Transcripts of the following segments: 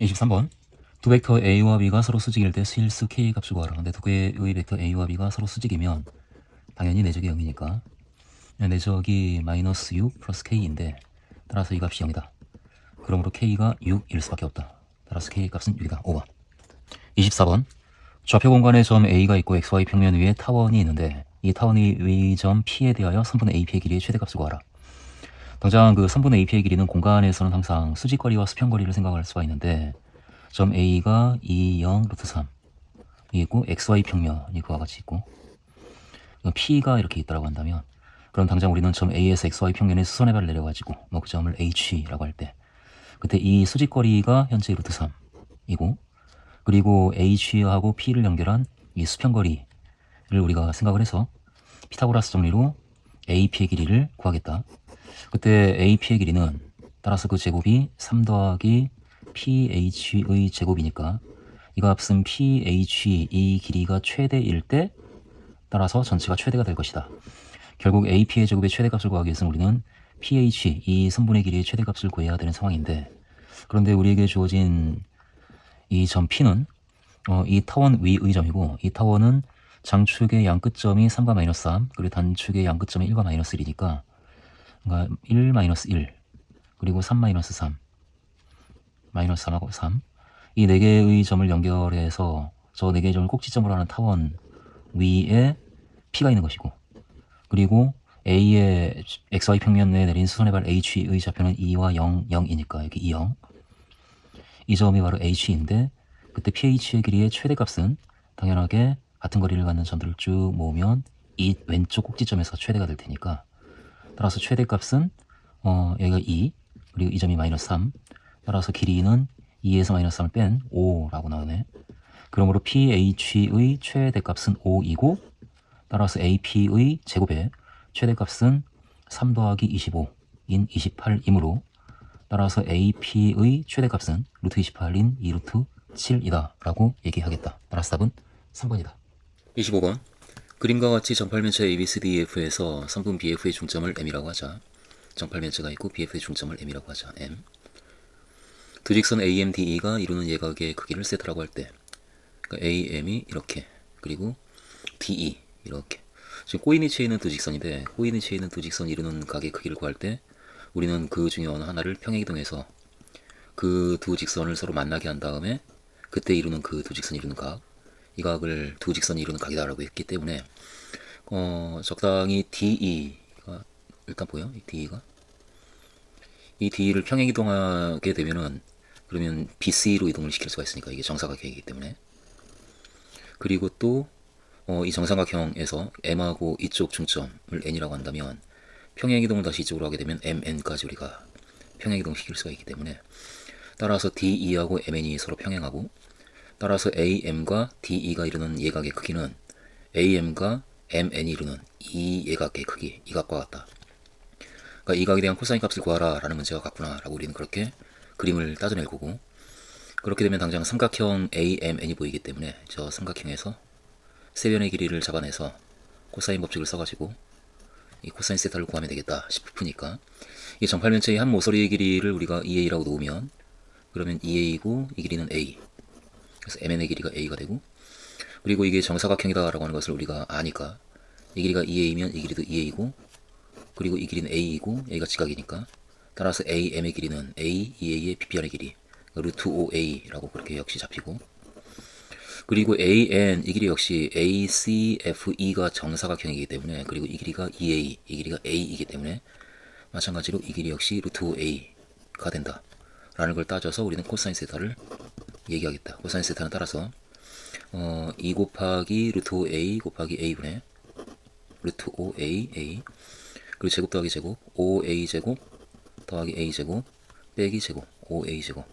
23번 두 벡터 A와 B가 서로 수직일 때 실수 K 값을 구하라. 근데 두 개의 벡터 A와 B가 서로 수직이면 당연히 내적이 0이니까 내적이 마이너스 6 플러스 K인데 따라서 이 값이 0이다. 그러므로 K가 6일 수밖에 없다. 따라서 K 값은 6이다. 5번 24번 좌표 공간에 점 A가 있고 XY 평면 위에 타원이 있는데 이 타원이 위 점 P에 대하여 선분 AP의 길이의 최대값을 구하라. 당장 그 선분 AP의 길이는 공간에서는 항상 수직거리와 수평거리를 생각할 수가 있는데 점 A가 2, 0, 루트 3 있고 XY 평면이 그와 같이 있고 P가 이렇게 있다고 한다면 그럼 당장 우리는 점 A에서 XY 평면의 수선의 발을 내려가지고 그 점을 H라고 할 때 그때 이 수직거리가 현재 루트 3이고 그리고 H하고 P를 연결한 이 수평거리를 우리가 생각을 해서 피타고라스 정리로 AP의 길이를 구하겠다. 그때 AP의 길이는 따라서 그 제곱이 3 더하기 PH의 제곱이니까 이 값은 PH 이 길이가 최대일 때 따라서 전체가 최대가 될 것이다. 결국 AP의 제곱의 최대값을 구하기 위해서는 우리는 PH 이 선분의 길이의 최대값을 구해야 되는 상황인데 그런데 우리에게 주어진 이 점 P는 이 타원 위의 점이고 이 타원은 장축의 양끝점이 3과 마이너스 3 그리고 단축의 양끝점이 1과 마이너스 1이니까 그러니까 1 마이너스 1 그리고 3 마이너스 3 마이너스 3하고 3 이 4개의 점을 연결해서 저 4개의 점을 꼭지점으로 하는 타원 위에 P가 있는 것이고 그리고 A의 XY 평면에 내린 수선의 발 H의 좌표는 2와 0, 0이니까 여기 2, 0 이 점이 바로 H인데 그때 PH의 길이의 최대값은 당연하게 같은 거리를 갖는 점들을 쭉 모으면 이 왼쪽 꼭지점에서 최대가 될 테니까 따라서 최대값은 여기가 2 그리고 이 점이 마이너스 3 따라서 길이는 2에서 마이너스 3을 뺀 5라고 나오네. 그러므로 PH의 최대값은 5이고 따라서 AP의 제곱의 최대값은 3 더하기 25인 28이므로 따라서 AP의 최대값은 루트 28인 2 루트 7이다 라고 얘기하겠다. 따라서 답은 3번이다. 25번 그림과 같이 정팔면체 ABCDEF에서 선분 BF의 중점을 M이라고 하자. 정팔면체가 있고 BF의 중점을 M이라고 하자. M 두 직선 AMDE가 이루는 예각의 크기를 세트라고 할 때 그러니까 AM이 이렇게 그리고 DE 이렇게 지금 꼬이니치에 있는 두 직선인데 꼬이니치에 있는 두 직선이 이루는 각의 크기를 구할 때 우리는 그 중에 어느 하나를 평행이동해서 그 두 직선을 서로 만나게 한 다음에 그때 이루는 그 두 직선이 이루는 각 이 각을 두 직선이 이루는 각이다라고 했기 때문에 적당히 DE가 일단 보여? 이 DE가 이 DE를 평행이동하게 되면은 그러면 BC로 이동을 시킬 수가 있으니까 이게 정사각형이기 때문에 그리고 또 이 정삼각형에서 M하고 이쪽 중점을 N이라고 한다면 평행이동을 다시 이쪽으로 하게 되면 MN까지 우리가 평행이동 시킬 수가 있기 때문에 따라서 DE하고 MN이 서로 평행하고 따라서 AM과 DE가 이루는 예각의 크기는 AM과 MN이 이루는 이 예각의 크기 이 각과 같다. 그러니까 이 각에 대한 코사인 값을 구하라 라는 문제가 같구나 라고 우리는 그렇게 그림을 따져낼 거고 그렇게 되면 당장 삼각형 AMN이 보이기 때문에 저 삼각형에서 세변의 길이를 잡아내서 코사인 법칙을 써가지고 이 코사인 세타를 구하면 되겠다 싶으니까 이 정팔면체의 한 모서리의 길이를 우리가 2A라고 놓으면 그러면 2A이고 이 길이는 A 그래서 MN의 길이가 A가 되고 그리고 이게 정사각형이다 라고 하는 것을 우리가 아니까 이 길이가 2A면 이 길이도 2A이고 그리고 이 길이는 A이고 A가 지각이니까 따라서 AM의 길이는 A, 2A의 빗변의 길이 루트 5A라고 그렇게 역시 잡히고 그리고 AN 이 길이 역시 ACFE가 정사각형이기 때문에 그리고 이 길이가 2A 이 길이가 A이기 때문에 마찬가지로 이 길이 역시 루트 5A가 된다 라는 걸 따져서 우리는 코사인 세타를 얘기하겠다. 코사인 세타는 따라서 2 곱하기 루트 5A 곱하기 A분의 루트 5AA 그리고 제곱 더하기 제곱 5A 제곱 더하기 A 제곱 빼기 제곱 5A 제곱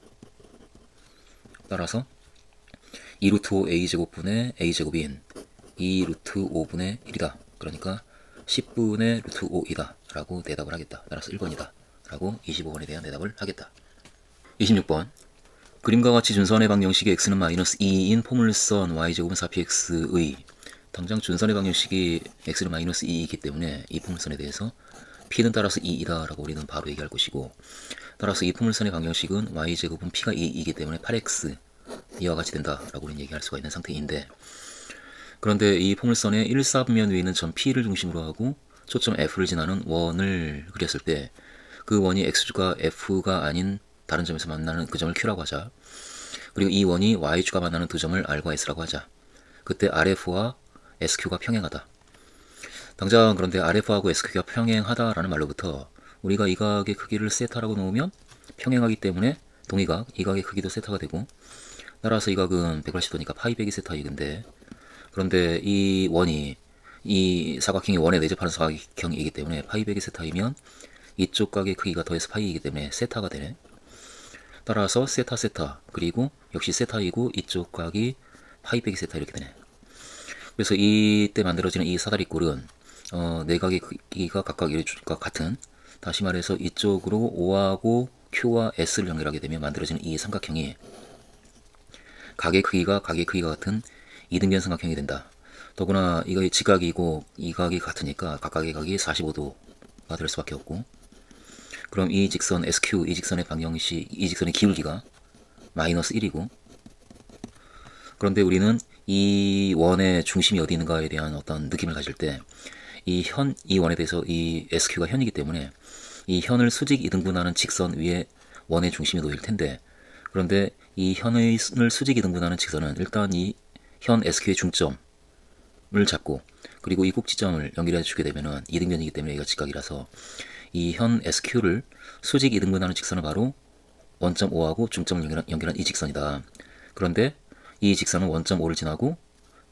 따라서 2 루트 5 A제곱분의 A제곱인 2 루트 5분의 1이다. 그러니까 10분의 루트 5이다. 라고 대답을 하겠다. 따라서 1번이다. 라고 25번에 대한 대답을 하겠다. 26번 그림과 같이 준선의 방정식이 x는 마이너스 2인 포물선 y제곱은 4px의 당장 준선의 방정식이 x는 마이너스 2이기 때문에 이 포물선에 대해서 P는 따라서 2이다 라고 우리는 바로 얘기할 것이고, 따라서 이 포물선의 방정식은 y제곱은 P가 2이기 때문에 8x 이와 같이 된다 라고 우리는 얘기할 수가 있는 상태인데, 그런데 이 포물선의 1, 4분면 위에 있는 점 P를 중심으로 하고 초점 F를 지나는 원을 그렸을 때 그 원이 X주가 F가 아닌 다른 점에서 만나는 그 점을 Q라고 하자. 그리고 이 원이 Y주가 만나는 두 점을 R과 S라고 하자. 그때 RF와 SQ가 평행하다. 당장 그런데 RF하고 SQ가 평행하다라는 말로부터 우리가 이 각의 크기를 세타라고 놓으면 평행하기 때문에 동의각, 이 각의 크기도 세타가 되고, 따라서 이 각은 180도니까 파이 빼기 세타이근데, 그런데 이 원이 이 사각형이 원에 내접하는 사각형이기 때문에 파이 빼기 세타이면 이쪽 각의 크기가 더해서 파이이기 때문에 세타가 되네. 따라서 세타 세타 그리고 역시 세타이고 이쪽 각이 파이 빼기 세타 이렇게 되네. 그래서 이때 만들어지는 이 사다리꼴은 네 각의 크기가 각각 1주가 같은, 다시 말해서 이쪽으로 O하고 Q와 S를 연결하게 되면 만들어지는 이 삼각형이 각의 크기가 같은 이등변 삼각형이 된다. 더구나 이거의 직각이고 이 각이 같으니까 각각의 각이 45도가 될 수밖에 없고, 그럼 이 직선 SQ, 이 직선의 방정식, 이 직선의 기울기가 마이너스 1이고, 그런데 우리는 이 원의 중심이 어디 있는가에 대한 어떤 느낌을 가질 때 이 원에 대해서 이 SQ가 현이기 때문에 이 현을 수직 이등분하는 직선 위에 원의 중심이 놓일 텐데, 그런데 이 현을 수직 이등분하는 직선은 일단 이 현 SQ의 중점을 잡고 그리고 이 꼭지점을 연결해 주게 되면은 이등변이기 때문에 이가 직각이라서 이 현 SQ를 수직 이등분하는 직선은 바로 원점 O하고 중점을 연결한 이 직선이다. 그런데 이 직선은 원점 O를 지나고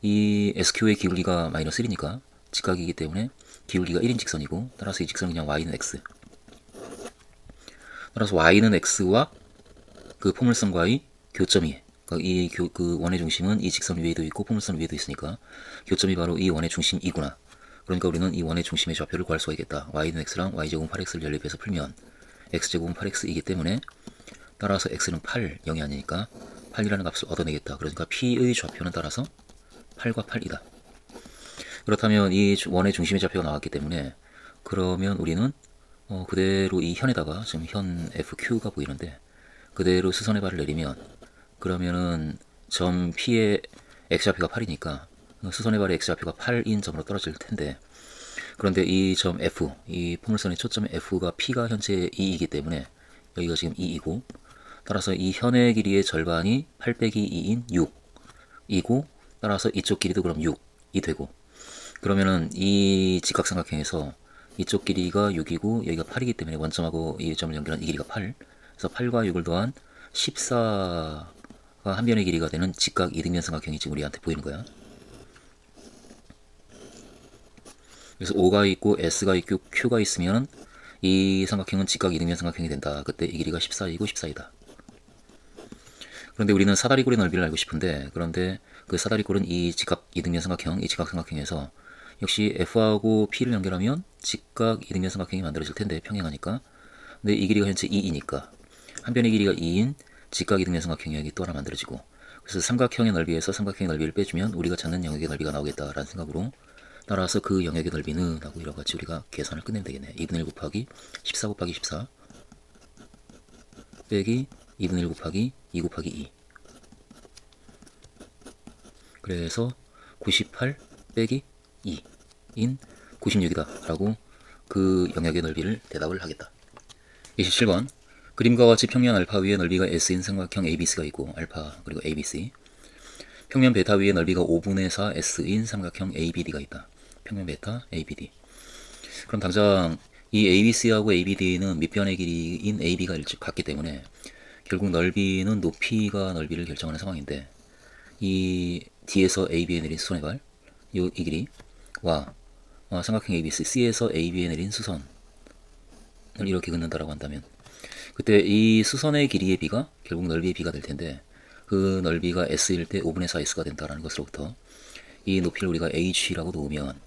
이 SQ의 기울기가 마이너스 1이니까 직각이기 때문에 기울기가 1인 직선이고, 따라서 이 직선은 그냥 y는 x. 따라서 y는 x와 그 포물선과의 교점이, 그러니까 그 원의 중심은 이 직선 위에도 있고 포물선 위에도 있으니까 교점이 바로 이 원의 중심이구나. 그러니까 우리는 이 원의 중심의 좌표를 구할 수가 있겠다. y는 x랑 y제곱은 8x를 연립해서 풀면 x제곱은 8x이기 때문에 따라서 x는 8, 0이 아니니까 8이라는 값을 얻어내겠다. 그러니까 p의 좌표는 따라서 8과 8이다. 그렇다면 이 원의 중심의 좌표가 나왔기 때문에 그러면 우리는 그대로 이 현에다가 지금 현 FQ가 보이는데 그대로 수선의 발을 내리면, 그러면은 점 P의 X좌표가 8이니까 수선의 발의 X좌표가 8인 점으로 떨어질 텐데, 그런데 이 점 F, 이 포물선의 초점 F가 P가 현재 2이기 때문에 여기가 지금 2이고, 따라서 이 현의 길이의 절반이 8 빼기 2인 6이고, 따라서 이쪽 길이도 그럼 6이 되고, 그러면은 이 직각삼각형에서 이쪽 길이가 6이고 여기가 8이기 때문에 원점하고 이 점을 연결한 이 길이가 8. 그래서 8과 6을 더한 14가 한 변의 길이가 되는 직각 이등변 삼각형이 지금 우리한테 보이는 거야. 그래서 O가 있고 S가 있고 Q가 있으면 이 삼각형은 직각 이등변 삼각형이 된다. 그때 이 길이가 14이고 14이다. 그런데 우리는 사다리꼴의 넓이를 알고 싶은데, 그런데 그 사다리꼴은 이 직각 이등변 삼각형, 이 직각 삼각형에서 역시 F하고 P를 연결하면 직각 이등변 삼각형이 만들어질 텐데, 평행하니까. 근데 이 길이가 현재 2이니까 한 변의 길이가 2인 직각 이등변 삼각형이 여기 또 하나 만들어지고, 그래서 삼각형의 넓이에서 삼각형의 넓이를 빼주면 우리가 찾는 영역의 넓이가 나오겠다라는 생각으로, 따라서 그 영역의 넓이는 하고 이와 같이 우리가 계산을 끝내면 되겠네. 2분의 1 곱하기 14 곱하기 14 빼기 2분의 1 곱하기 2 곱하기 2. 그래서 98 빼기 2인 96이다 라고 그 영역의 넓이를 대답을 하겠다. 27번 그림과 같이 평면 알파 위에 넓이가 S인 삼각형 ABC가 있고, 알파 그리고 ABC. 평면 베타 위에 넓이가 5분의 4 S인 삼각형 ABD가 있다. 평면 베타 ABD. 그럼 당장 이 ABC하고 ABD는 밑변의 길이인 AB가 같기 때문에 결국 넓이는 높이가 넓이를 결정하는 상황인데, 이 D에서 AB에 내린 수선의 발, 이 길이와 삼각형 ABC, C에서 AB에 내린 수선을 이렇게 긋는다라고 한다면, 그때 이 수선의 길이의 B가 결국 넓이의 B가 될 텐데, 그 넓이가 S일 때 5분의 4 S가 된다라는 것으로부터 이 높이를 우리가 H라고 놓으면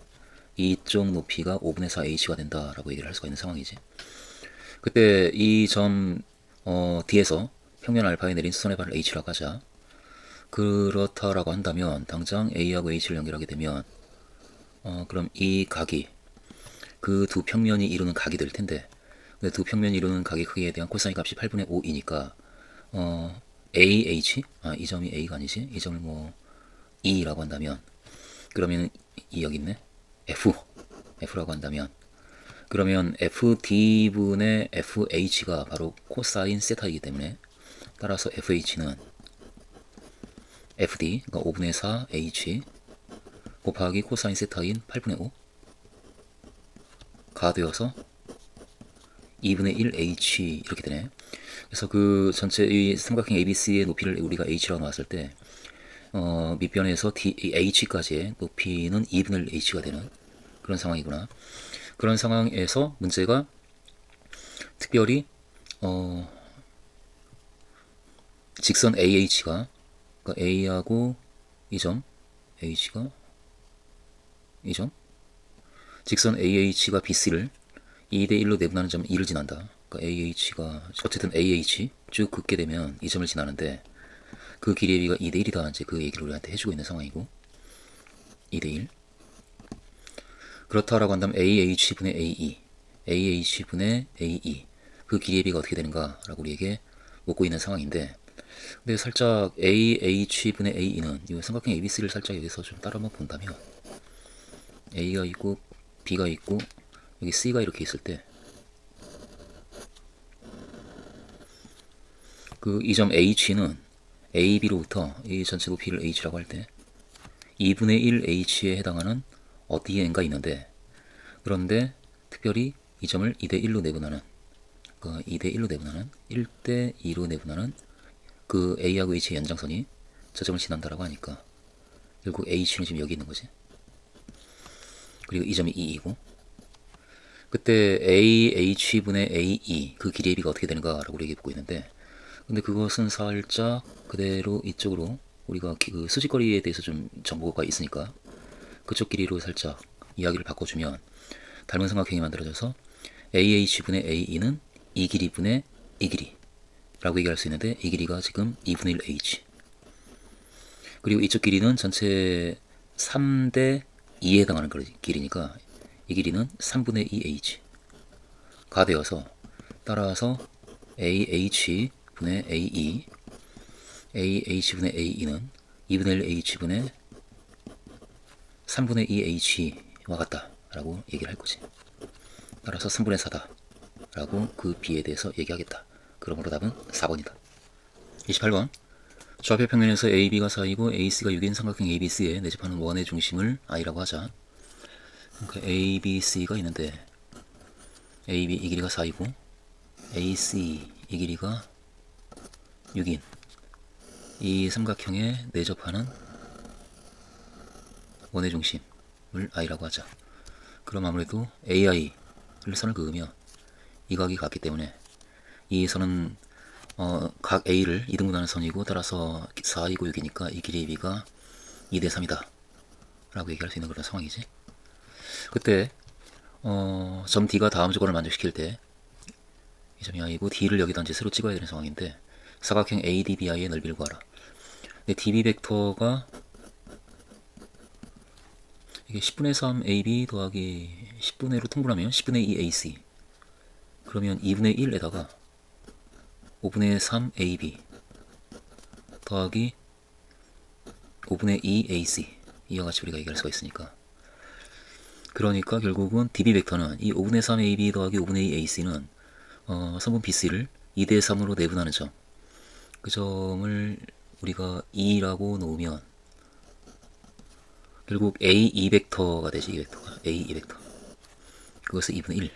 이쪽 높이가 5분의 4 H가 된다라고 얘기를 할 수가 있는 상황이지. 그때 이 점 D에서 평면 알파에 내린 수선의 발을 H라고 하자. 그렇다라고 한다면 당장 A하고 H를 연결하게 되면 그럼 이 각이 그 두 평면이 이루는 각이 될 텐데, 근데 두 평면이 이루는 각의 크기에 대한 코사인 값이 8분의 5이니까 AH, 이 점이 A가 아니지, 이 점을 뭐 E라고 한다면, 그러면 이 여기 있네, F라고 한다면, 그러면 FD분의 FH가 바로 코사인 세타이기 때문에, 따라서 FH는 FD, 그러니까 5분의 4 H 곱하기 코사인 세타인 8분의 5가 되어서 2분의 1 H 이렇게 되네. 그래서 그 전체의 삼각형 ABC의 높이를 우리가 H라고 놨을 때 밑변에서 H까지의 높이는 2분의 1 H가 되는 그런 상황이구나. 그런 상황에서 문제가 특별히 직선 AH가, 그러니까 A하고 이 점 H가 이 점 직선 AH가 BC를 2대 1로 내분하는 점 2를 지난다. 그러니까 AH가 어쨌든 AH 쭉 긋게 되면 이 점을 지나는데 그 길이의 비가 2대 1이다. 이제 그 얘기를 우리한테 해주고 있는 상황이고, 2대 1. 그렇다라고 한다면 AH분의 AH분의 AE 그 길이의 비가 어떻게 되는가라고 우리에게 묻고 있는 상황인데, 근데 살짝 AH분의 AE는 이 삼각형 ABC를 살짝 여기서 좀 따라 한번 본다면, A가 있고 B가 있고 여기 C가 이렇게 있을 때, 그 이 점 H는 AB로부터 이 전체 높이를 H라고 할 때 2분의 1 H에 해당하는 어디에 n가 있는데, 그런데 특별히 이 점을 2대 1로 내분하는, 그 2대 1로 내분하는 1대 2로 내분하는 그 A하고 H의 연장선이 저 점을 지난다라고 하니까 결국 H는 지금 여기 있는 거지. 그리고 이 점이 2이고, 그때 AH분의 AE 그 길이의 비가 어떻게 되는가라고 우리에게 묻고 있는데, 근데 그것은 살짝 그대로 이쪽으로 우리가 그 수직거리에 대해서 좀 정보가 있으니까 그쪽 길이로 살짝 이야기를 바꿔주면 닮은 삼각형이 만들어져서 AH분의 AE는 이 길이분의 이 길이라고 얘기할 수 있는데, 이 길이가 지금 2분의 1 H, 그리고 이쪽 길이는 전체 3대 2에 해당하는 길이니까 이 길이는 3분의 2 H가 되어서, 따라서 AH분의 AE, AH분의 AE는 2분의 1 H분의 3분의 2 H와 같다라고 얘기를 할 거지. 따라서 3분의 4다라고 그 B에 대해서 얘기하겠다. 그러므로 답은 4번이다. 28번. 좌표 평면에서 AB가 4이고 AC가 6인 삼각형 ABC에 내집하는 원의 중심을 I라고 하자. 그러니까 ABC가 있는데 AB 이 길이가 4이고 AC 이 길이가 6인 이 삼각형에 내접하는 원의 중심을 I라고 하자. 그럼 아무래도 AI를 선을 그으면 이 각이 같기 때문에 이 선은 각 A를 2등분하는 선이고, 따라서 4이고 6이니까 이 길이의 비가 2대 3이다 라고 얘기할 수 있는 그런 상황이지. 그때 점 D가 다음 조건을 만족시킬 때 이 점이 I고 D를 여기다 이제 새로 찍어야 되는 상황인데, 사각형 ADBI의 넓이를 구하라. 근데 DB 벡터가 이게 10분의 3 AB 더하기 10분의 1로 통분하면 10분의 2 AC, 그러면 2분의 1에다가 5분의 3 AB 더하기 5분의 2 AC 이와 같이 우리가 얘기할 수가 있으니까, 그러니까 결국은 DB 벡터는 이 5분의 3 AB 더하기 5분의 2 AC는 선분 BC를 2대 3으로 내분하는 점, 그 점을 우리가 2라고 놓으면 결국 A2 벡터가 되지. 이 벡터가 A2 벡터, 그것은 2분의 1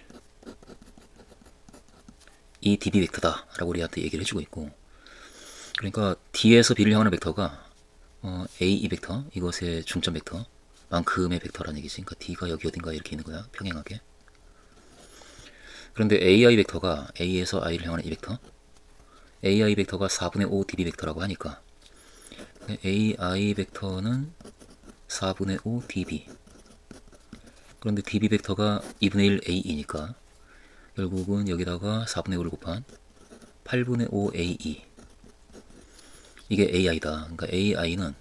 이 DB 벡터다 라고 우리한테 얘기를 해주고 있고, 그러니까 D에서 B를 향하는 벡터가 A2 벡터, 이것의 중점 벡터 만큼의 벡터라는 얘기지. 그러니까 D가 여기 어딘가 이렇게 있는 거야, 평행하게. 그런데 AI 벡터가 A에서 I를 향하는 이 벡터, AI 벡터가 4분의 5 DB 벡터라고 하니까 AI 벡터는 4분의 5 DB, 그런데 DB 벡터가 2분의 1 AE니까 결국은 여기다가 4분의 5를 곱한 8분의 5 AE, 이게 AI다. 그러니까 AI는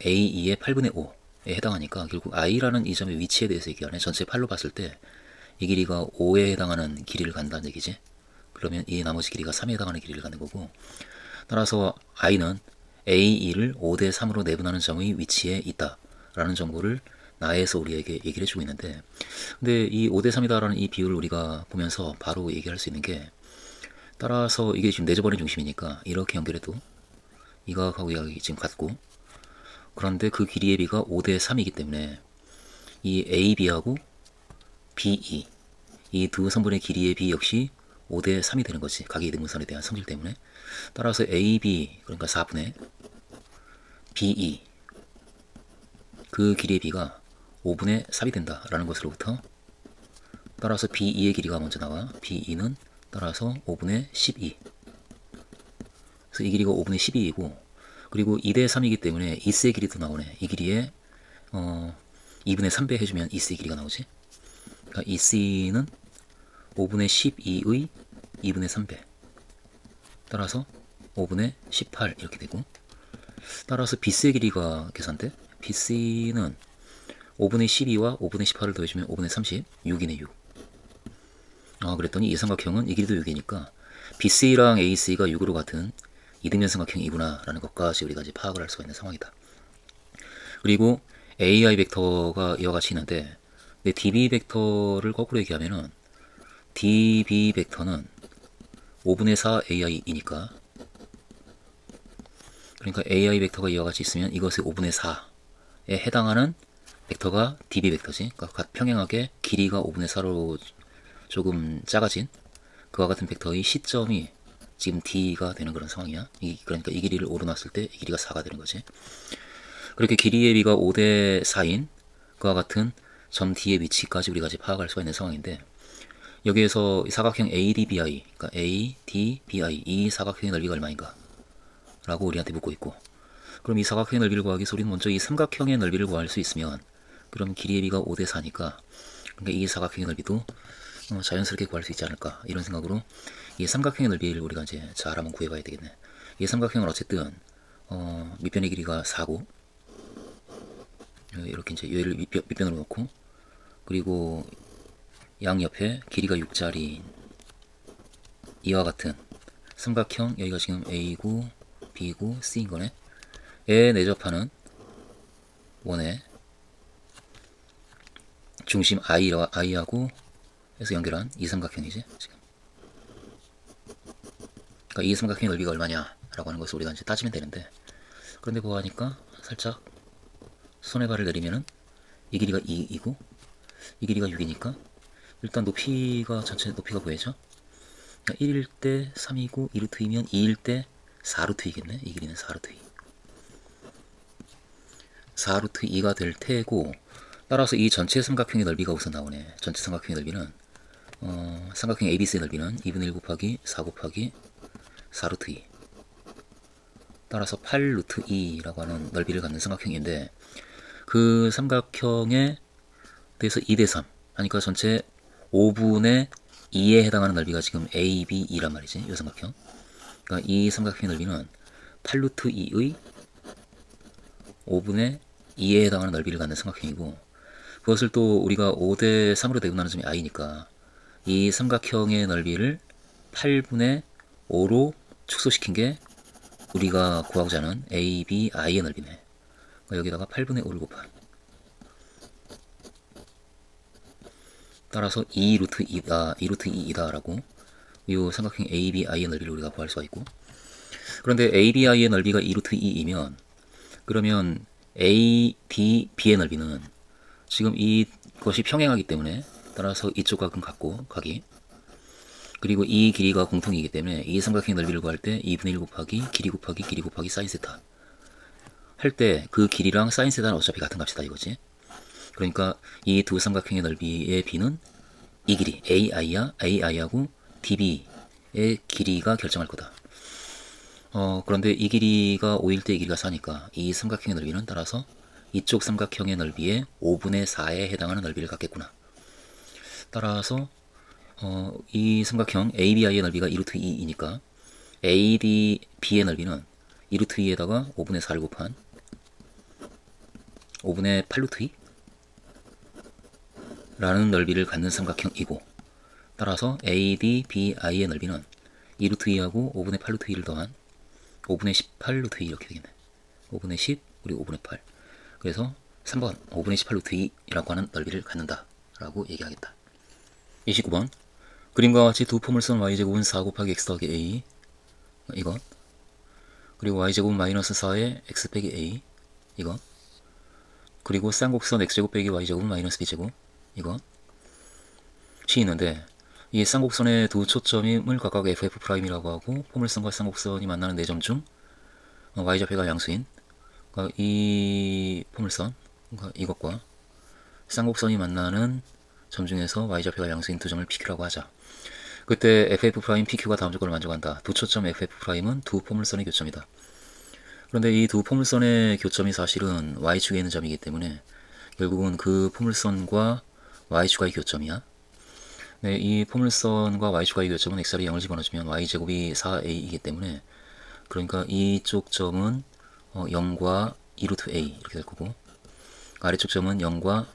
AE의 8분의 5에 해당하니까 결국 I라는 이 점의 위치에 대해서 얘기하네. 전체 8로 봤을 때 이 길이가 5에 해당하는 길이를 간다는 얘기지. 그러면 이 나머지 길이가 3에 해당하는 길이를 가는 거고, 따라서 i는 a2를 5대 3으로 내분하는 점의 위치에 있다 라는 정보를 나에서 우리에게 얘기를 해주고 있는데, 근데 이 5대 3이다 라는 이 비율을 우리가 보면서 바로 얘기할 수 있는 게, 따라서 이게 지금 내줘버린 중심이니까 이렇게 연결해도 이 각하고 이 각이 지금 같고, 그런데 그 길이의 비가 5대 3이기 때문에 이 AB하고 BE 이 두 선분의 길이의 비 역시 5대 3이 되는 거지. 각의 이등분선에 대한 성질 때문에. 따라서 AB 그러니까 4분의 BE 그 길이의 비가 5분의 3이 된다라는 것으로부터, 따라서 BE의 길이가 먼저 나와. BE는 따라서 5분의 12. 그래서 이 길이가 5분의 12이고, 그리고 2대 3이기 때문에 2세 길이도 나오네. 이 길이에 2분의 3배 해주면 2세 길이가 나오지. 그러니까 2c는 5분의 12의 2분의 3배. 따라서 5분의 18 이렇게 되고, 따라서 Bc의 길이가 계산돼. BC는 5분의 12와 5분의 18을 더해주면 5분의 30, 6이네 6. 그랬더니 이 삼각형은 이 길이도 6이니까 BC랑 AC가 6으로 같은 이등변 삼각형이구나 라는 것까지 우리가 이제 파악을 할 수가 있는 상황이다. 그리고 AI 벡터가 이와 같이 있는데, DB 벡터를 거꾸로 얘기하면은 DB 벡터는 5분의 4 AI이니까, 그러니까 AI 벡터가 이와 같이 있으면 이것의 5분의 4에 해당하는 벡터가 DB 벡터지. 그러니까 평행하게 길이가 5분의 4로 조금 작아진 그와 같은 벡터의 시점이 지금 D가 되는 그런 상황이야. 그러니까 이 길이를 5로 놨을 때 이 길이가 4가 되는 거지. 그렇게 길이의 비가 5대 4인 그와 같은 점 D의 위치까지 우리가 이제 파악할 수가 있는 상황인데, 여기에서 사각형 ADBI, 그러니까 ADBI 이 사각형의 넓이가 얼마인가 라고 우리한테 묻고 있고, 그럼 이 사각형의 넓이를 구하기 위해서 우리는 먼저 이 삼각형의 넓이를 구할 수 있으면, 그럼 길이의 비가 5대 4니까 그러니까 이 사각형의 넓이도 자연스럽게 구할 수 있지 않을까, 이런 생각으로 이 삼각형의 넓이를 우리가 이제 잘 한번 구해봐야 되겠네. 이 삼각형은 어쨌든 밑변의 길이가 4고, 이렇게 이제 얘를 밑변으로 놓고, 그리고 양 옆에 길이가 6짜리 이와 같은 삼각형, 여기가 지금 A고 B고 C인 거네. 에 내접하는 원의 중심 I하고 해서 연결한 이 삼각형이지 지금. 그러니까 이 삼각형의 넓이가 얼마냐라고 하는 것을 우리가 이제 따지면 되는데, 그런데 그거 하니까 살짝 손에 발을 내리면은 이 길이가 2이고 이 길이가 6이니까 일단 높이가 전체 높이가 보이죠? 그러니까 1일 때 3이고 2루트이면 2일 때 4루트이겠네. 이 길이는 4루트 2. 4루트 2가 될 테고, 따라서 이 전체 삼각형의 넓이가 우선 나오네. 전체 삼각형의 넓이는 삼각형 ABC의 넓이는 2분의 1 곱하기 4 곱하기 4루트 2. 따라서 8루트 2라고 하는 넓이를 갖는 삼각형인데, 그 삼각형에 대해서 2대 3 하니까 전체 5분의 2에 해당하는 넓이가 지금 ABE란 말이지. 이 삼각형. 그러니까 이 삼각형의 넓이는 8루트 2의 5분의 2에 해당하는 넓이를 갖는 삼각형이고, 그것을 또 우리가 5대 3으로 내분하는 점이 i니까 이 삼각형의 넓이를 8분의 5로 축소시킨 게 우리가 구하고자 하는 ABI의 넓이네. 그러니까 여기다가 8분의 5를 곱한, 따라서 2루트 2다, 2루트 2이다 라고 이 삼각형 ABI의 넓이를 우리가 구할 수가 있고, 그런데 ABI의 넓이가 2루트 2이면 그러면 ADB의 넓이는 지금 이것이 평행하기 때문에 따라서 이쪽 각은 같고 각이, 그리고 이 길이가 공통이기 때문에 이 삼각형의 넓이를 구할 때 2분의 1 곱하기 길이 곱하기 길이 곱하기 사인 세타 할 때 그 길이랑 사인 세타는 어차피 같은 값이다 이거지. 그러니까 이 두 삼각형의 넓이의 비는 이 길이 AI하고 DB의 길이가 결정할 거다. 그런데 이 길이가 5일 때 이 길이가 4니까 이 삼각형의 넓이는 따라서 이쪽 삼각형의 넓이의 5분의 4에 해당하는 넓이를 갖겠구나. 따라서 이 삼각형 ABI의 넓이가 2루트 2이니까 ADB의 넓이는 2루트 2에다가 5분의 4를 곱한 5분의 8루트 2? 라는 넓이를 갖는 삼각형이고, 따라서 ADBI의 넓이는 2루트 2하고 5분의 8루트 2를 더한 5분의 18 루트 2 이렇게 되겠네. 5분의 10 그리고 5분의 8. 그래서 3번 5분의 18 루트 2라고 하는 넓이를 갖는다 라고 얘기하겠다. 29번 그림과 같이 두 포물선 y제곱은 4 곱하기 x 더하기 a 이것, 그리고 y제곱은 마이너스 4의 x 빼기 a 이것, 그리고 쌍곡선 x제곱 빼기 y제곱은 마이너스 b제곱 이것 시 있는데, 이 쌍곡선의 두 초점을 각각 FF'이라고 하고, 포물선과 쌍곡선이 만나는 네 점 중 y좌표가 양수인, 그러니까 이 포물선, 그러니까 이것과 쌍곡선이 만나는 점 중에서 y좌표가 양수인 두 점을 PQ라고 하자. 그때 FF' PQ가 다음 조건을 만족한다. 두 초점 FF'은 두 포물선의 교점이다. 그런데 이 두 포물선의 교점이 사실은 y축에 있는 점이기 때문에 결국은 그 포물선과 y축의 교점이야. 네, 이 포물선과 y축의 교점은 x를 0을 집어넣으면 y제곱이 4a이기 때문에, 그러니까 이쪽 점은 0과 2루트 a 이렇게 될 거고, 아래쪽 점은 0과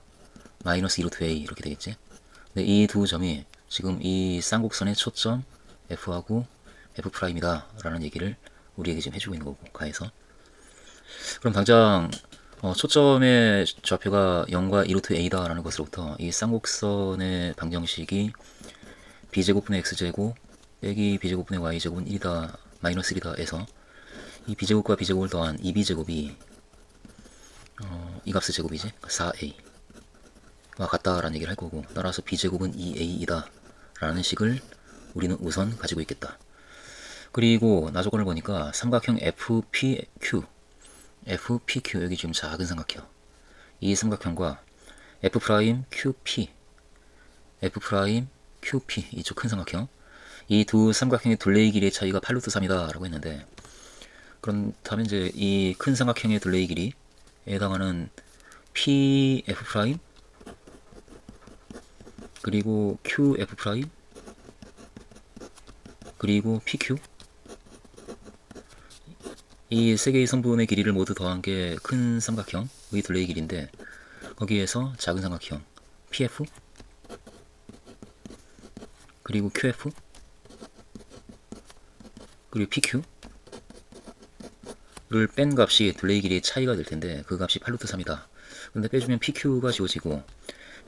마이너스 2루트 a 이렇게 되겠지. 네, 이 두 점이 지금 이 쌍곡선의 초점 f하고 f'이다 라는 얘기를 우리에게 지금 해주고 있는 거고, 가에서. 그럼 당장 초점의 좌표가 0과 2루트 a다 라는 것으로부터 이 쌍곡선의 방정식이 b제곱분의 x제곱 빼기 b제곱분의 y제곱은 1이다 마이너스 1이다 에서 이 b제곱과 b제곱을 더한 2b제곱이 이 값의 제곱이지 4a와 같다라는 얘기를 할 거고, 따라서 b제곱은 2a이다 라는 식을 우리는 우선 가지고 있겠다. 그리고 나조건을 보니까 삼각형 FPQ 여기 지금 작은 삼각형, 이 삼각형과 F'QP 이쪽 큰 삼각형, 이 두 삼각형의 둘레의 길이의 차이가 8루트 3이다 라고 했는데, 그렇다면 이제 이 큰 삼각형의 둘레의 길이에 해당하는 PF' 그리고 QF' 그리고 PQ, 이 세 개의 선분의 길이를 모두 더한 게 큰 삼각형의 둘레의 길이인데, 거기에서 작은 삼각형 PF 그리고 QF 그리고 PQ를 뺀 값이 둘레의 길이의 차이가 될 텐데, 그 값이 8루트 3이다. 근데 빼주면 PQ가 지워지고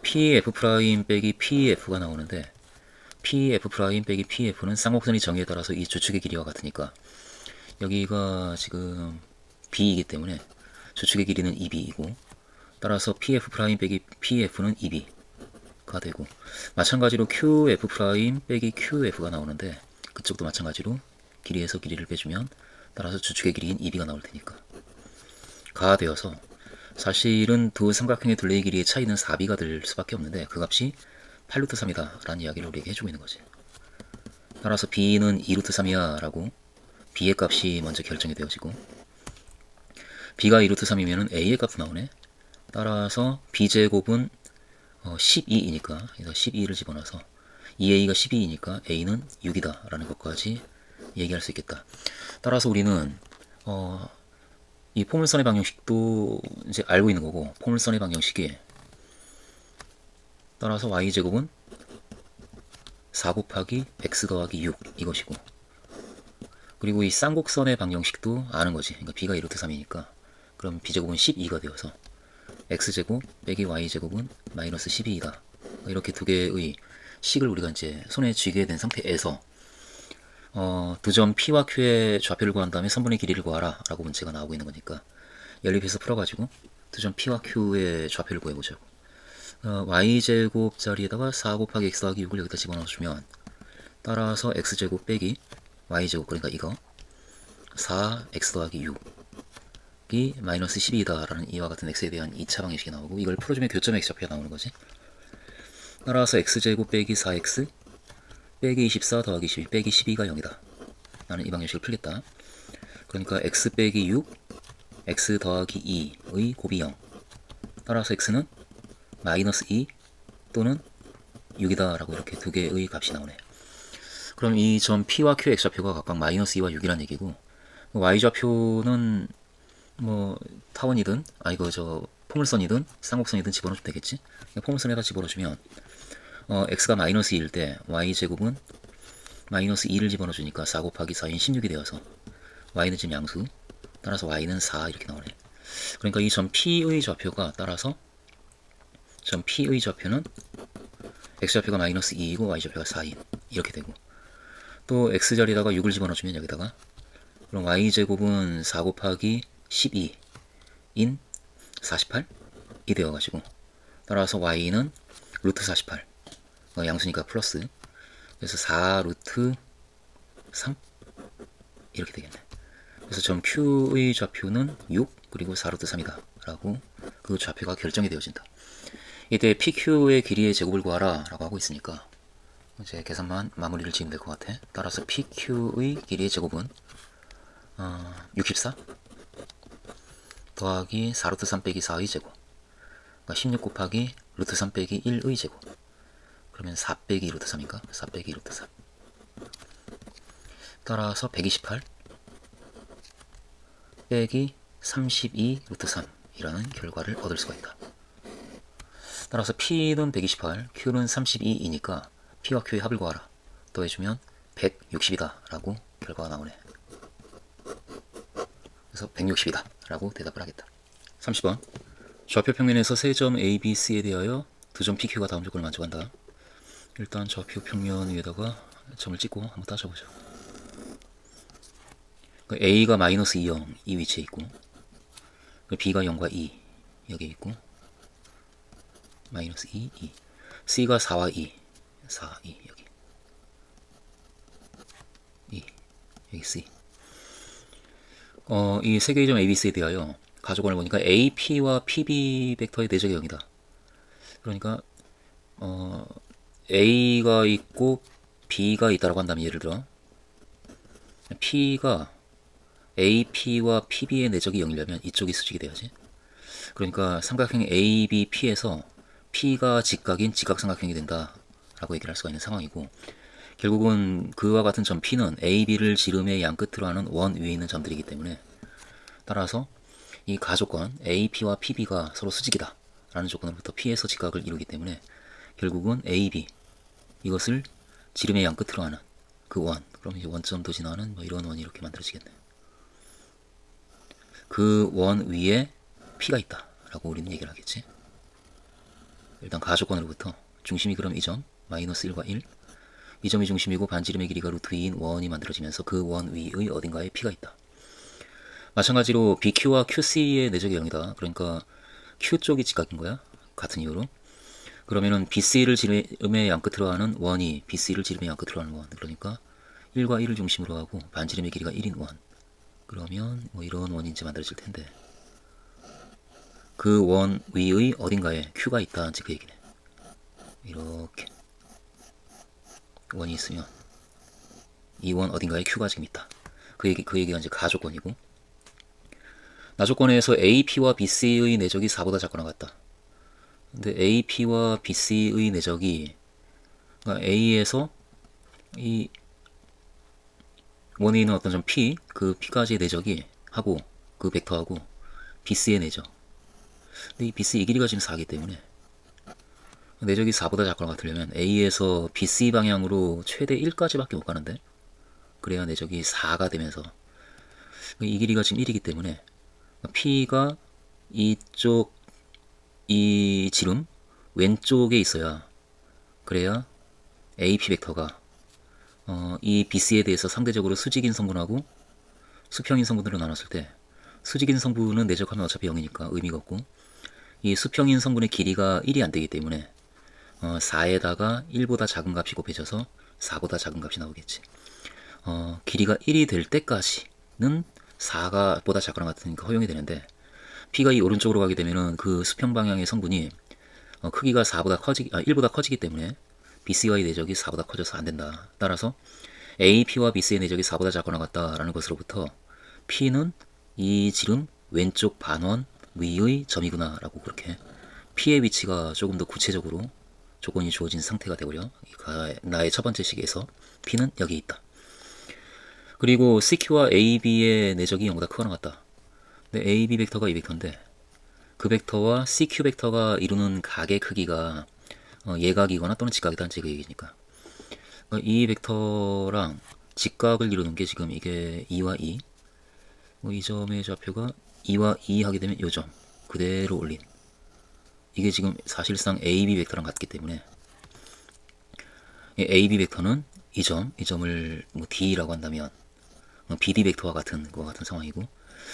PF' 빼기 PF가 나오는데, PF' 빼기 PF는 쌍곡선의 정의에 따라서 이 주축의 길이와 같으니까 여기가 지금 B이기 때문에 주축의 길이는 2B이고, 따라서 PF' 빼기 PF는 2B가 되고, 마찬가지로 QF' 빼기 QF가 나오는데, 그쪽도 마찬가지로 길이에서 길이를 빼주면 따라서 주축의 길이인 2B가 나올 테니까 가 되어서, 사실은 두 삼각형의 둘레의 길이의 차이는 4B가 될 수밖에 없는데, 그 값이 8루트 3이다 라는 이야기를 우리에게 해주고 있는 거지. 따라서 B는 2루트 3이야 라고 B의 값이 먼저 결정이 되어지고, B가 2루트 3이면 A의 값도 나오네. 따라서 B제곱은 12이니까 여기다 12를 집어넣어서 2A가 12이니까 A는 6이다 라는 것까지 얘기할 수 있겠다. 따라서 우리는 이 포물선의 방정식도 이제 알고 있는 거고, 포물선의 방정식이 따라서 y제곱은 4 곱하기 x 더하기 6 이것이고, 그리고 이 쌍곡선의 방정식도 아는 거지. 그러니까 b가 1루트 3이니까 그럼 b제곱은 12가 되어서 x제곱 빼기 y제곱은 마이너스 12이다. 이렇게 두 개의 식을 우리가 이제 손에 쥐게 된 상태에서 두 점 P와 Q의 좌표를 구한 다음에 선분의 길이를 구하라 라고 문제가 나오고 있는 거니까, 연립해서 풀어가지고 두 점 P와 Q의 좌표를 구해보자고. y제곱 자리에다가 4 곱하기 x 더하기 6을 여기다 집어넣어주면, 따라서 x제곱 빼기 y제곱, 그러니까 이거 4x 더하기 6이 마이너스 12이다 라는 이와 같은 x에 대한 2차 방정식이 나오고, 이걸 풀어주면 교점 x좌표가 나오는 거지. 따라서 x제곱 빼기 4x 빼기 24 더하기 12 빼기 12가 0이다. 나는 이 방정식을 풀겠다. 그러니까 x 빼기 6, x 더하기 2의 곱이 0. 따라서 x는 마이너스 2 또는 6이다 라고 이렇게 두 개의 값이 나오네. 그럼 이 점 P와 Q x좌표가 각각 마이너스 2와 6이란 얘기고, y좌표는 뭐 타원이든 포물선이든 쌍곡선이든 집어넣으면 되겠지. 포물선에다 집어넣어주면 x가 마이너스 2일 때 y제곱은 마이너스 2를 집어넣어주니까 4 곱하기 4인 16이 되어서 y는 지금 양수, 따라서 y는 4 이렇게 나오네. 그러니까 이 점 P의 좌표가 따라서 점 P의 좌표는 x좌표가 마이너스 2이고 y좌표가 4인 이렇게 되고, 또 x자리에다가 6을 집어넣어주면 여기다가 그럼 y제곱은 4 곱하기 12인 48이 되어가지고, 따라서 y는 루트 48, 양수니까 플러스, 그래서 4 루트 3 이렇게 되겠네. 그래서 점 Q의 좌표는 6 그리고 4 루트 3이다 라고 그 좌표가 결정이 되어진다. 이때 PQ의 길이의 제곱을 구하라 라고 하고 있으니까 이제 계산만 마무리를 지으면 될 것 같아. 따라서 PQ의 길이의 제곱은 64 더하기 4 루트 3 빼기 4의 제곱, 그러니까 16 곱하기 루트 3 빼기 1의 제곱, 그러면 4 빼기 루트 3인가? 4 빼기 루트 3, 따라서 128 빼기 32 루트 3이라는 결과를 얻을 수가 있다. 따라서 P는 128, Q는 32이니까 P와 Q의 합을 구하라. 더해주면 160이다 라고 결과가 나오네. 그래서 160이다 라고 대답을 하겠다. 30번. 좌표 평면에서 세 점 A, B, C에 대하여 두 점 PQ가 다음 조건을 만족한다. 일단 좌표 평면 위에다가 점을 찍고 한번 따져보죠. A가 마이너스 2, 0 이 위치에 있고, B가 0과 2 여기 있고, 마이너스 2, 2. C가 4와 2, 4, 2 여기 2 여기 C. 이 세 개의 점 ABC에 대하여 가조건을 보니까 AP와 PB 벡터의 내적의 0이다. 그러니까 A가 있고 B가 있다라고 한다면, 예를 들어 P가 AP와 PB의 내적이 0이려면 이쪽이 수직이 돼야지. 그러니까 삼각형 ABP에서 P가 직각인 직각삼각형이 된다 라고 얘기를 할 수가 있는 상황이고, 결국은 그와 같은 점 P는 AB를 지름의 양 끝으로 하는 원 위에 있는 점들이기 때문에, 따라서 이 가조건 AP와 PB가 서로 수직이다 라는 조건으로부터 P에서 직각을 이루기 때문에 결국은 AB 이것을 지름의 양 끝으로 하는 그 원, 그럼 이제 원점도 지나는 뭐 이런 원이 이렇게 만들어지겠네. 그 원 위에 P가 있다 라고 우리는 얘기를 하겠지. 일단 가조건으로부터 중심이 그럼 이 점 마이너스 1과 1, 이 점이 중심이고 반지름의 길이가 루트 2인 원이 만들어지면서 그 원 위의 어딘가에 P가 있다. 마찬가지로 BQ와 QC의 내적이 0이다. 그러니까 Q 쪽이 직각인 거야. 같은 이유로. 그러면은 BC를 지름의 양 끝으로 하는 원이 BC를 지름의 양 끝으로 하는 원. 그러니까 1과 1을 중심으로 하고 반지름의 길이가 1인 원. 그러면 뭐 이런 원인지 만들어질 텐데, 그 원 위의 어딘가에 Q가 있다. 그 얘기네. 이렇게 원이 있으면 이 원 어딘가에 Q가 지금 있다. 그 얘기가 이제 가조건이고, 나조건에서 AP와 BC의 내적이 4보다 작거나 같다. 근데 AP와 BC의 내적이, 그러니까 A에서 이 원에 있는 어떤 점 P, 그 P까지의 내적이 하고 그 벡터하고 BC의 내적. 근데 이 BC 이 길이가 지금 4이기 때문에 내적이 4보다 작거나 같으려면 A에서 BC 방향으로 최대 1까지밖에 못 가는데, 그래야 내적이 4가 되면서 이 길이가 지금 1이기 때문에 P가 이쪽 이 지름 왼쪽에 있어야, 그래야 AP 벡터가 이 BC에 대해서 상대적으로 수직인 성분하고 수평인 성분으로 나눴을 때, 수직인 성분은 내적하면 어차피 0이니까 의미가 없고, 이 수평인 성분의 길이가 1이 안 되기 때문에 4에다가 1보다 작은 값이 곱해져서 4보다 작은 값이 나오겠지. 길이가 1이 될 때까지는 4가 보다 작거나 같으니까 허용이 되는데, P가 이 오른쪽으로 가게 되면은 그 수평 방향의 성분이 크기가 1보다 커지기 때문에 BC와의 내적이 4보다 커져서 안 된다. 따라서 AP와 BC의 내적이 4보다 작거나 같다라는 것으로부터 P는 이 지름 왼쪽 반원 위의 점이구나 라고, 그렇게 P의 위치가 조금 더 구체적으로 조건이 주어진 상태가 되고요. 나의 첫 번째 식에서 P는 여기 있다. 그리고 CQ와 AB의 내적이 0보다 크거나 같다. 근데 AB 벡터가 이 벡터인데 그 벡터와 CQ 벡터가 이루는 각의 크기가 예각이거나 또는 직각이다는 그 얘기니까. 이 벡터랑 직각을 이루는 게 지금 이게 2와 2. 이 점의 좌표가 2와 2 하게 되면 이 점 그대로 올린. 이게 지금 사실상 AB 벡터랑 같기 때문에 AB 벡터는 이 점을 뭐 D라고 한다면 BD 벡터와 같은 상황이고,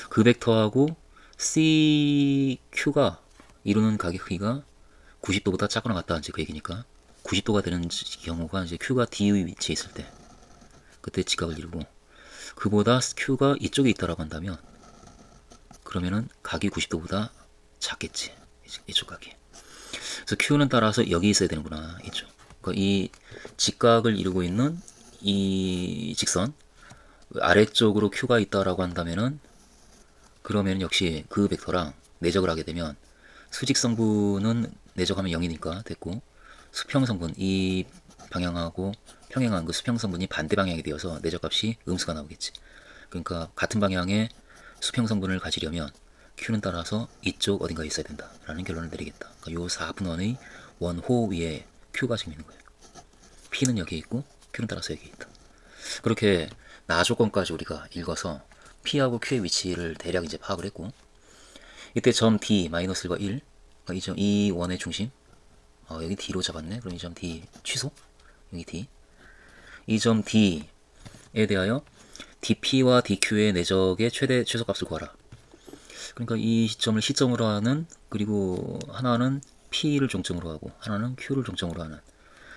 그 벡터하고 CQ가 이루는 각의 크기가 90도보다 작거나 같다 이제 그 얘기니까, 90도가 되는 경우가 이제 Q가 D의 위치에 있을 때 그때 직각을 이루고, 그보다 Q가 이쪽에 있다라고 한다면 그러면은 각이 90도보다 작겠지, 이쪽 각이. 그래서 Q는 따라서 여기 있어야 되는구나, 이쪽. 그러니까 이 직각을 이루고 있는 이 직선 아래쪽으로 Q가 있다라고 한다면은, 그러면 역시 그 벡터랑 내적을 하게 되면 수직성분은 내적하면 0이니까 됐고, 수평성분 이 방향하고 평행한 그 수평성분이 반대 방향이 되어서 내적값이 음수가 나오겠지. 그러니까 같은 방향의 수평성분을 가지려면 Q는 따라서 이쪽 어딘가에 있어야 된다라는 결론을 내리겠다. 그러니까 요 4분원의 원호 위에 Q가 지금 있는 거예요. P는 여기에 있고 Q는 따라서 여기에 있다. 그렇게 나조건까지 우리가 읽어서 P하고 Q의 위치를 대략 이제 파악을 했고, 이때 점 D -1과 1, 이 점 이 원의 중심, 여기 D로 잡았네. 그럼 이 점 D 취소, 여기 D. 이 점 D에 대하여 DP와 DQ의 내적의 최대 최소값을 구하라. 그러니까 이 시점을 시점으로 하는, 그리고 하나는 P를 중점으로 하고 하나는 Q를 중점으로 하는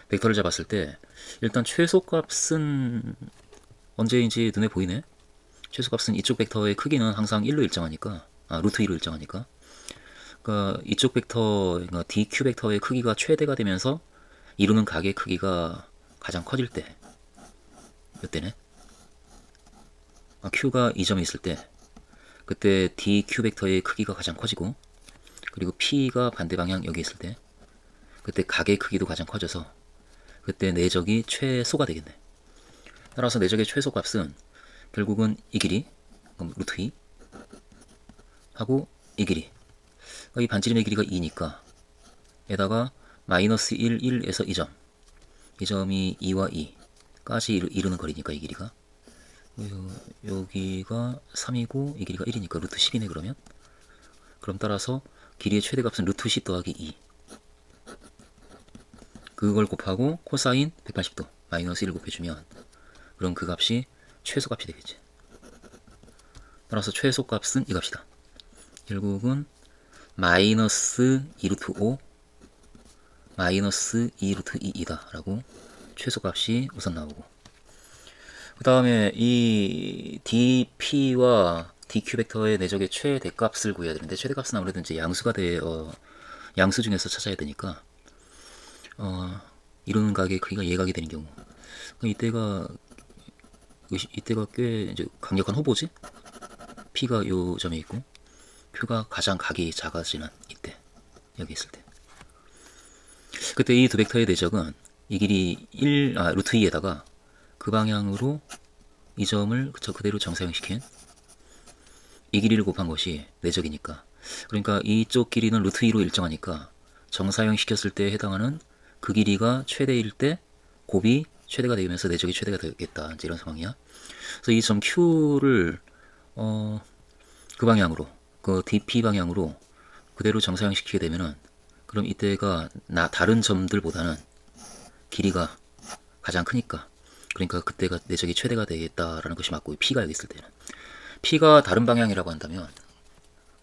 벡터를 잡았을 때, 일단 최소값은 언제인지 눈에 보이네. 최소값은 이쪽 벡터의 크기는 항상 1로 일정하니까, 루트 2로 일정하니까, 그러니까 이쪽 벡터, 그러니까 DQ 벡터의 크기가 최대가 되면서 이루는 각의 크기가 가장 커질 때, 이때네. Q가 이 점에 있을 때, 그때 DQ 벡터의 크기가 가장 커지고, 그리고 P가 반대 방향 여기 있을 때, 그때 각의 크기도 가장 커져서 그때 내적이 최소가 되겠네. 따라서 내적의 최소값은 결국은 이 길이, 그럼 루트 2 하고 이 길이, 이 반지름의 길이가 2니까 에다가 마이너스 1, 1에서 이 점이 2와 2까지 이루는 거리니까 이 길이가, 여기가 3이고 이 길이가 1이니까 루트 10이네. 그럼 따라서 길이의 최대값은 루트 10 더하기 2, 그걸 곱하고 코사인 180도 마이너스 1을 곱해주면 그럼 그 값이 최소값이 되겠지. 따라서 최소값은 이 값이다. 결국은 마이너스 2루트 5 마이너스 2루트 2이다 라고 최소값이 우선 나오고, 그 다음에 이 DP와 DQ 벡터의 내적의 최대값을 구해야 되는데, 최대값은 아무래도 이제 양수가 양수 중에서 찾아야 되니까 이루는 각의 크기가 예각이 되는 경우, 이때가 꽤 이제 강력한 후보지. P가 요 점에 있고 Q가 가장 각이 작아지는 이때, 여기 있을 때, 그때 이 두 벡터의 내적은 이 길이 루트 2에다가 그 방향으로 이 점을 그대로 정사형시킨 이 길이를 곱한 것이 내적이니까, 그러니까 이쪽 길이는 루트 2로 일정하니까 정사형 시켰을 때 해당하는 그 길이가 최대일 때 곱이 최대가 되면서 내적이 최대가 되겠다, 이제 이런 상황이야. 그래서 이 점 Q를 그 방향으로, 그 DP 방향으로 그대로 정사형 시키게 되면은, 그럼 이때가 다른 점들보다는 길이가 가장 크니까, 그러니까 그때가 내적이 최대가 되겠다라는 것이 맞고, P가 여기 있을 때는, P가 다른 방향이라고 한다면,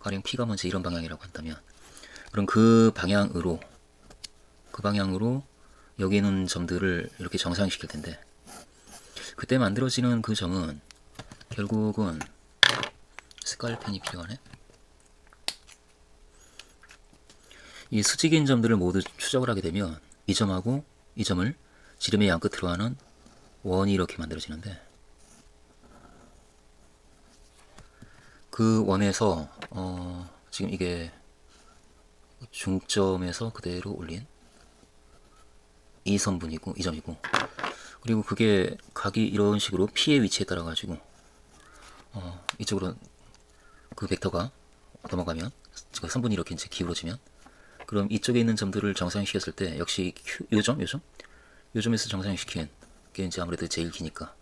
가령 P가 먼저 이런 방향이라고 한다면, 그럼 그 방향으로 여기 있는 점들을 이렇게 정사형 시킬 텐데, 그때 만들어지는 그 점은 결국은 스카일펜이 필요하네. 이 수직인 점들을 모두 추적을 하게 되면 이 점하고 이 점을 지름의 양 끝으로 하는 원이 이렇게 만들어지는데, 그 원에서 지금 이게 중점에서 그대로 올린 이 선분이고 이 점이고, 그리고 그게 각이 이런 식으로 P의 위치에 따라 가지고 이쪽으로 그 벡터가 넘어가면 선분이 이렇게 이제 기울어지면, 그럼 이쪽에 있는 점들을 정상시켰을 때 역시 요점에서 정상시킨 게 이제 아무래도 제일 기니까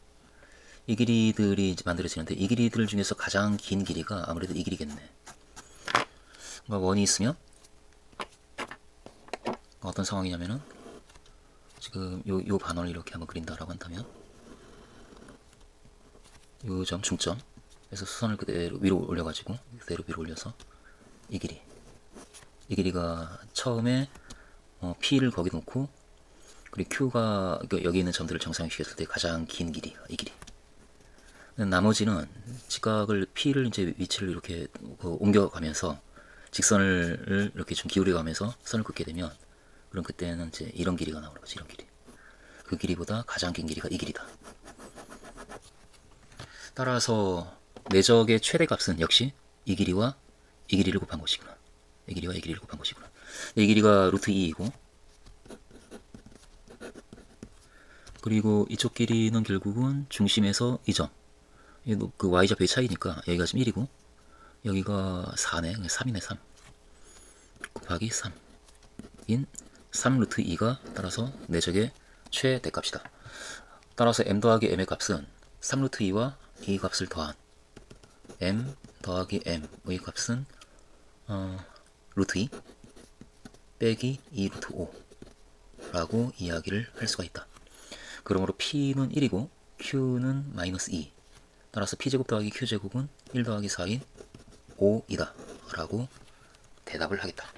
이 길이들이 이제 만들어지는데, 이 길이들 중에서 가장 긴 길이가 아무래도 이 길이겠네. 그러니까 원이 있으면 어떤 상황이냐면은, 지금 요 반원을 이렇게 한번 그린다라고 한다면, 요 점 중점에서 수선을 그대로 위로 올려가지고 그대로 위로 올려서 이 길이가 처음에 P를 거기 놓고, 그리고 Q가 여기 있는 점들을 정상시켰을 때 가장 긴 길이가 이 길이. 나머지는 직각을 P를 이제 위치를 이렇게 옮겨가면서 직선을 이렇게 좀 기울여가면서 선을 긋게 되면, 그럼 그때는 이제 이런 길이가 나오는 거지. 이런 길이. 그 길이보다 가장 긴 길이가 이 길이다. 따라서 내적의 최대값은 역시 이 길이와 이 길이를 곱한 것이구나. 이 길이와 이 길이를 곱한 것이구나. 이 길이가 루트 2이고, 그리고 이쪽 길이는 결국은 중심에서 이 점, 그 y좌표의 차이니까 여기가 지금 1이고 여기가 4네. 3이네. 3 곱하기 3인 3 루트 2가 따라서 내적의 최대값이다. 따라서 m 더하기 m의 값은 3 루트 2와 이 값을 더한 m 더하기 m의 값은 루트 2 빼기 2 루트 5 라고 이야기를 할 수가 있다. 그러므로 P는 1이고 Q는 마이너스 2. 따라서 P제곱 더하기 Q제곱은 1 더하기 4인 5이다 라고 대답을 하겠다.